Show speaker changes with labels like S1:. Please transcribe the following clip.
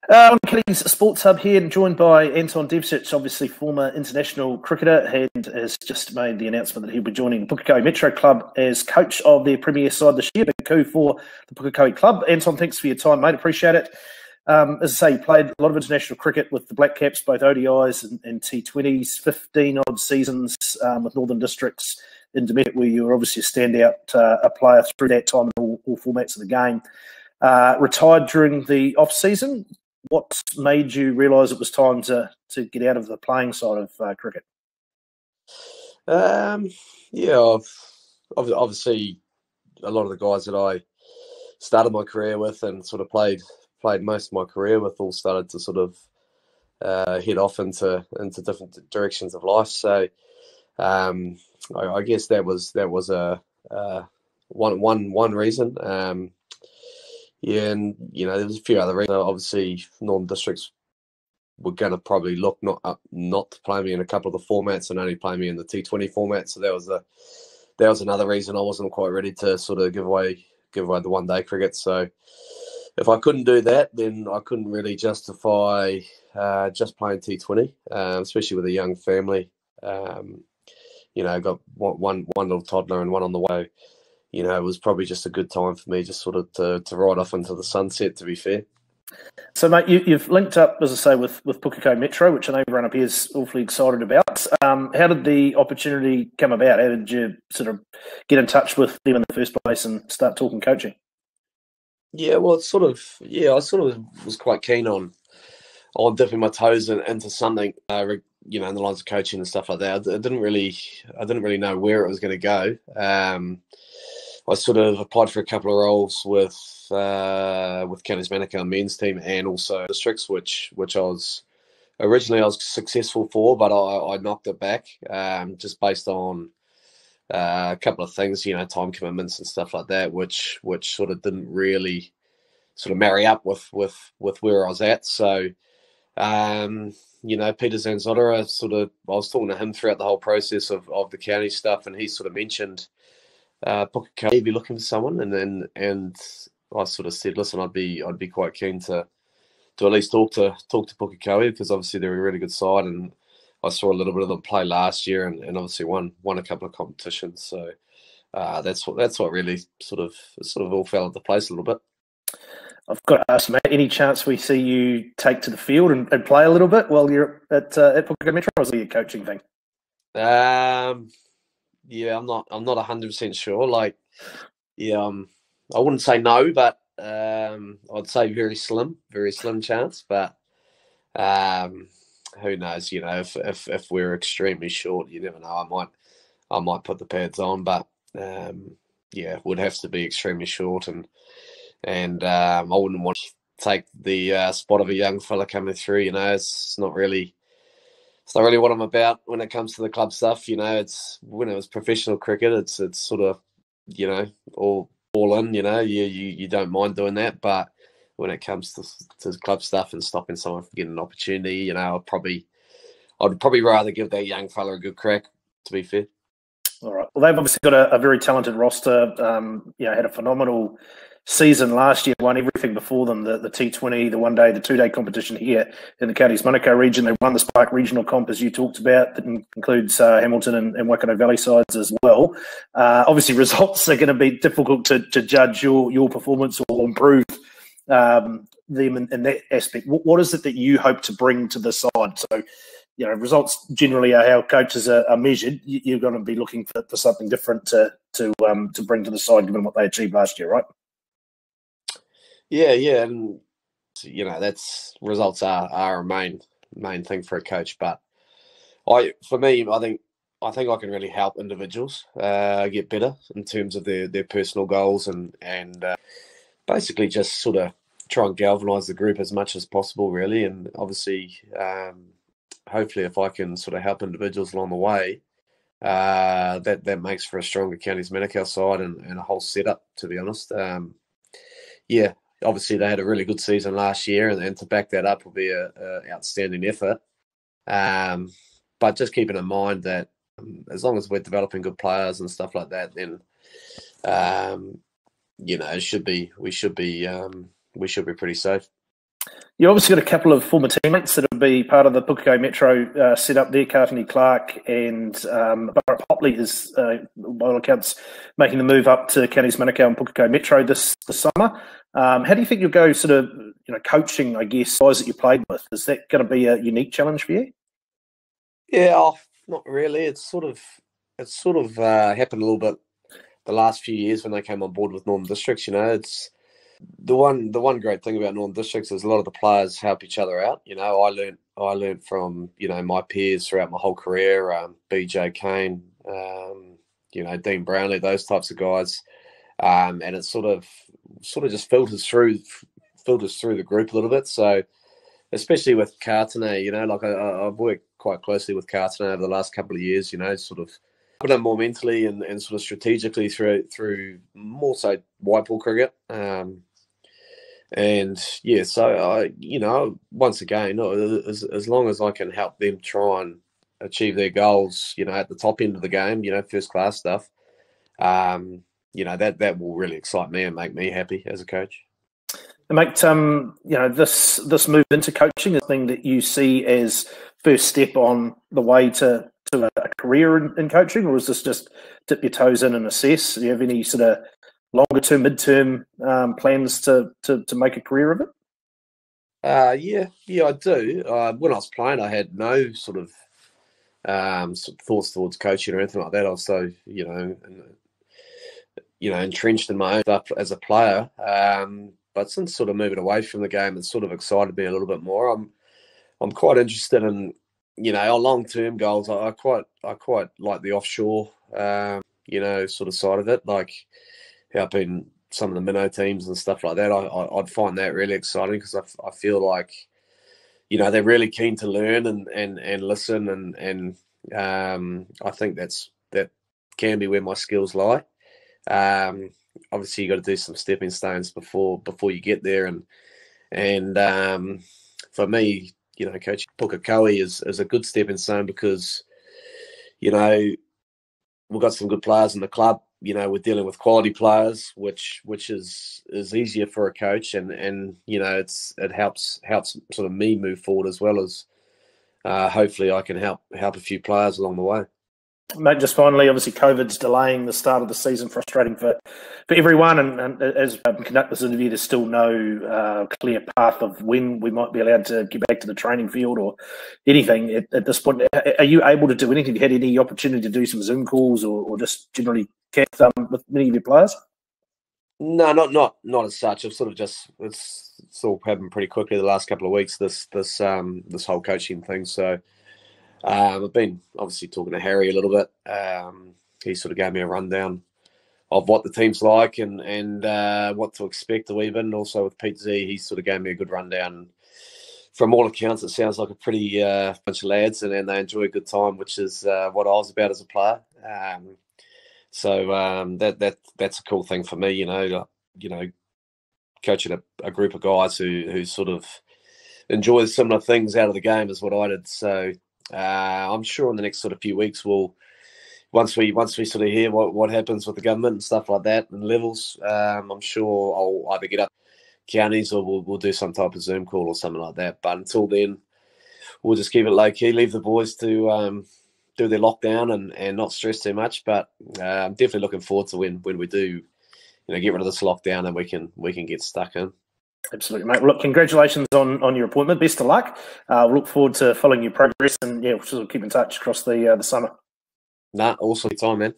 S1: On Kelly's Sports Hub here, and joined by Anton Devcich, obviously former international cricketer, and has just made the announcement that he'll be joining Pukekohe Metro Club as coach of their premier side this year. Big coup for the Pukekohe Club. Anton, thanks for your time, mate. Appreciate it. As I say, you played a lot of international cricket with the Black Caps, both ODIs and T20s, 15-odd seasons with Northern Districts in Demet, where you were obviously a standout a player through that time in all formats of the game. Retired during the off-season. What made you realise it was time to get out of the playing side of cricket?
S2: Obviously a lot of the guys that I started my career with and sort of played most of my career with all started to sort of head off into different directions of life. So I guess that was a one reason. And there was a few other reasons. Obviously, Northern Districts were going to probably look not to play me in a couple of the formats and only play me in the T20 format. So that was another reason I wasn't quite ready to sort of give away the one-day cricket. So if I couldn't do that, then I couldn't really justify just playing T20, especially with a young family. Got one little toddler and one on the way. It was probably just a good time for me just sort of to ride off into the sunset, to be fair.
S1: So, mate, you've linked up, as I say, with Pukekohe Metro, which I know everyone up here is awfully excited about. How did the opportunity come about? How did you sort of get in touch with them in the first place and start talking coaching?
S2: Yeah, well, I sort of was quite keen on dipping my toes into something, in the lines of coaching and stuff like that. I didn't really know where it was going to go. I sort of applied for a couple of roles with Counties Manukau men's team and also districts, which I was successful for, but I knocked it back just based on a couple of things, time commitments and stuff like that, which sort of didn't really sort of marry up with where I was at. So, Peter Zanzotta, I was talking to him throughout the whole process of the county stuff, and he sort of mentioned Pukekohe be looking for someone, and I sort of said, listen, I'd be quite keen to at least talk to Pukekohe, because obviously they're a really good side, and I saw a little bit of them play last year, and obviously won a couple of competitions. So that's what really sort of all fell into place a little bit.
S1: I've got to ask you, mate, any chance we see you take to the field and play a little bit while you're at Pukekohe Metro, or is it a coaching thing?
S2: Yeah, I'm not 100% sure. I wouldn't say no, but I'd say very slim chance. But who knows? If we're extremely short, you never know. I might put the pads on, but it would have to be extremely short, and I wouldn't want to take the spot of a young fella coming through. It's not really what I'm about when it comes to the club stuff. It's when it was professional cricket, it's sort of, all in, you don't mind doing that. But when it comes to club stuff and stopping someone from getting an opportunity, I'd probably rather give that young fella a good crack, to be fair.
S1: All right. Well, they've obviously got a very talented roster. Had a phenomenal season last year, won everything before them, the T20, the one-day, the two-day competition here in the Counties Manukau region. They won the Spark Regional Comp, as you talked about, that includes Hamilton and Waikato Valley sides as well. Obviously, results are going to be difficult to judge your performance or improve them in that aspect. What is it that you hope to bring to the side? So, results generally are how coaches are measured. You're going to be looking for something different to bring to the side, given what they achieved last year, right?
S2: Yeah, and that's results are a main thing for a coach. But I think I can really help individuals get better in terms of their personal goals and basically just sort of try and galvanise the group as much as possible, really. And obviously, hopefully, if I can sort of help individuals along the way, that makes for a stronger Counties Manukau side and a whole setup, to be honest. Obviously they had a really good season last year, and to back that up will be a outstanding effort. But just keeping in mind that as long as we're developing good players and stuff like that, then we should be pretty safe.
S1: You obviously got a couple of former teammates that will be part of the Pukekohe Metro set up there. Cartony Clark and Barrett Popley is, by all accounts, making the move up to Counties Manukau and Pukekohe Metro this summer. How do you think you'll go sort of, coaching, I guess, guys that you played with? Is that going to be a unique challenge for you?
S2: Yeah, not really. It's sort of happened a little bit the last few years when they came on board with Northern Districts. It's the one great thing about Northern Districts is a lot of the players help each other out. I learned from my peers throughout my whole career. BJ Kane, Dean Brownlee, those types of guys, and it sort of just filters through the group a little bit. So especially with Cartony, I've worked quite closely with Cartony over the last couple of years. Sort of put him more mentally and sort of strategically through more so white ball cricket. And yeah, so once again, as long as I can help them try and achieve their goals, at the top end of the game, first class stuff, that will really excite me and make me happy as a coach.
S1: And mate, this move into coaching is something that you see as first step on the way to a career in coaching, or is this just dip your toes in and assess? Do you have any sort of longer term, mid-term plans to make a career of it?
S2: Yeah, I do. When I was playing, I had no sort of thoughts towards coaching or anything like that. I was so entrenched in my own stuff as a player. But since sort of moving away from the game, it's sort of excited me a little bit more. I'm quite interested in long-term goals. I quite like the offshore sort of side of it, like helping some of the minnow teams and stuff like that. I'd find that really exciting because I feel like they're really keen to learn and listen, and I think that can be where my skills lie. Obviously you got to do some stepping stones before you get there, and for me, coaching Pukekohe is a good stepping stone because we've got some good players in the club. We're dealing with quality players, which is easier for a coach, and it helps sort of me move forward as well as hopefully I can help a few players along the way.
S1: Mate, just finally, obviously COVID's delaying the start of the season, frustrating for everyone. And as I conduct this interview, there's still no clear path of when we might be allowed to get back to the training field or anything at this point. Are you able to do anything? Have you had any opportunity to do some Zoom calls or just generally chat with many of your players?
S2: No, not as such. I've sort of it's all happened pretty quickly the last couple of weeks. This whole coaching thing. So. I've been obviously talking to Harry a little bit. He sort of gave me a rundown of what the team's like and what to expect a wee bit. And also with Pete Z, he sort of gave me a good rundown. From all accounts, it sounds like a pretty bunch of lads, and they enjoy a good time, which is what I was about as a player. So that's a cool thing for me, coaching a group of guys who sort of enjoy similar things out of the game as what I did. So. I'm sure in the next sort of few weeks once we sort of hear what happens with the government and stuff like that and levels, I'm sure I'll either get up counties or we'll do some type of Zoom call or something like that. But until then, we'll just keep it low key, leave the boys to do their lockdown and not stress too much. But I'm definitely looking forward to when we do, get rid of this lockdown and we can get stuck in.
S1: Absolutely, mate. Well, look, congratulations on your appointment. Best of luck. We'll look forward to following your progress, and we'll sort of keep in touch across the summer.
S2: Awesome time, man.